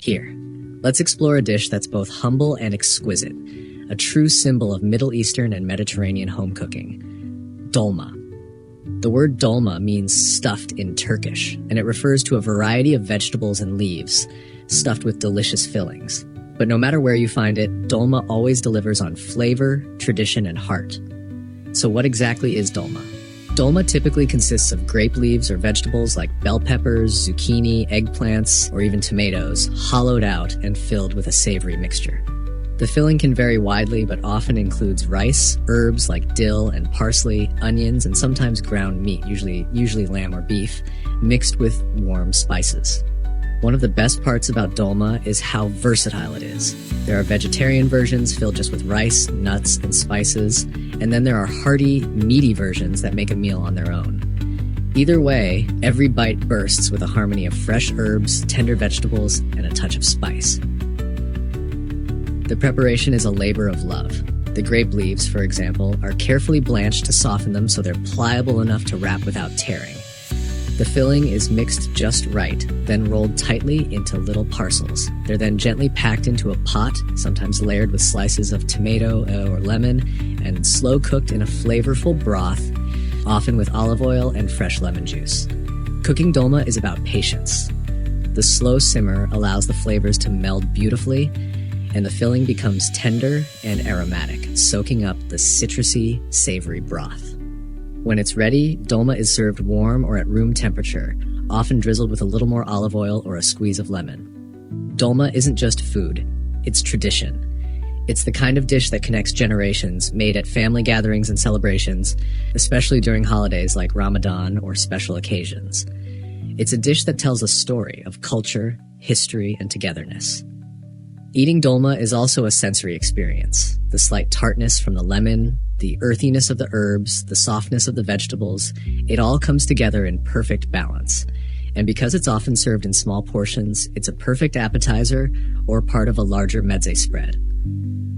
Here, let's explore a dish that's both humble and exquisite, a true symbol of Middle Eastern and Mediterranean home cooking. Dolma. The word dolma means stuffed in Turkish, and it refers to a variety of vegetables and leaves, stuffed with delicious fillings. But no matter where you find it, dolma always delivers on flavor, tradition, and heart. So what exactly is dolma? Dolma typically consists of grape leaves or vegetables like bell peppers, zucchini, eggplants, or even tomatoes, hollowed out and filled with a savory mixture. The filling can vary widely, but often includes rice, herbs like dill and parsley, onions, and sometimes ground meat, usually lamb or beef, mixed with warm spices. One of the best parts about dolma is how versatile it is. There are vegetarian versions filled just with rice, nuts, and spices, and then there are hearty, meaty versions that make a meal on their own. Either way, every bite bursts with a harmony of fresh herbs, tender vegetables, and a touch of spice. The preparation is a labor of love. The grape leaves, for example, are carefully blanched to soften them so they're pliable enough to wrap without tearing. The filling is mixed just right, then rolled tightly into little parcels. They're then gently packed into a pot, sometimes layered with slices of tomato or lemon, and slow cooked in a flavorful broth, often with olive oil and fresh lemon juice. Cooking dolma is about patience. The slow simmer allows the flavors to meld beautifully, and the filling becomes tender and aromatic, soaking up the citrusy, savory broth. When it's ready, dolma is served warm or at room temperature, often drizzled with a little more olive oil or a squeeze of lemon. Dolma isn't just food, it's tradition. It's the kind of dish that connects generations, made at family gatherings and celebrations, especially during holidays like Ramadan or special occasions. It's a dish that tells a story of culture, history, and togetherness. Eating dolma is also a sensory experience. The slight tartness from the lemon, the earthiness of the herbs, the softness of the vegetables, it all comes together in perfect balance. And because it's often served in small portions, it's a perfect appetizer or part of a larger mezze spread.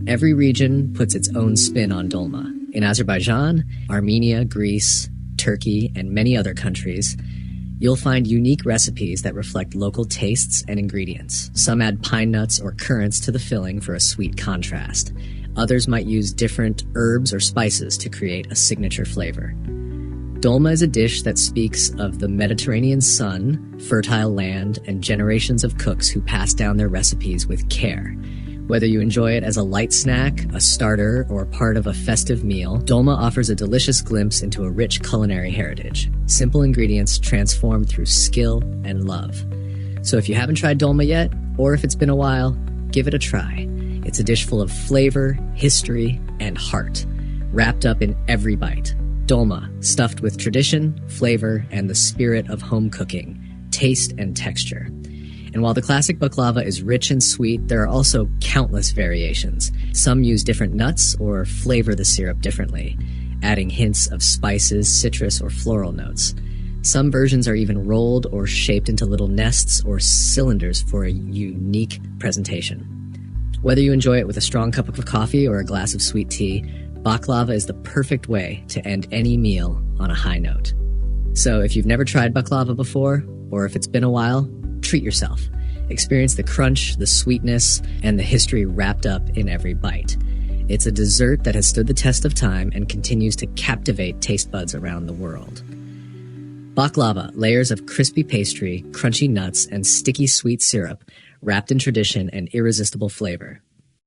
Every region puts its own spin on dolma. In Azerbaijan, Armenia, Greece, Turkey, and many other countries, you'll find unique recipes that reflect local tastes and ingredients. Some add pine nuts or currants to the filling for a sweet contrast. Others might use different herbs or spices to create a signature flavor. Dolma is a dish that speaks of the Mediterranean sun, fertile land, and generations of cooks who pass down their recipes with care. Whether you enjoy it as a light snack, a starter, or part of a festive meal, dolma offers a delicious glimpse into a rich culinary heritage. Simple ingredients transformed through skill and love. So if you haven't tried dolma yet, or if it's been a while, give it a try. It's a dish full of flavor, history, and heart, wrapped up in every bite. Dolma, stuffed with tradition, flavor, and the spirit of home cooking, taste and texture. And while the classic baklava is rich and sweet, there are also countless variations. Some use different nuts or flavor the syrup differently, adding hints of spices, citrus, or floral notes. Some versions are even rolled or shaped into little nests or cylinders for a unique presentation. Whether you enjoy it with a strong cup of coffee or a glass of sweet tea, baklava is the perfect way to end any meal on a high note. So if you've never tried baklava before, or if it's been a while, treat yourself. Experience the crunch, the sweetness, and the history wrapped up in every bite. It's a dessert that has stood the test of time and continues to captivate taste buds around the world. Baklava, layers of crispy pastry, crunchy nuts, and sticky sweet syrup, wrapped in tradition and irresistible flavor.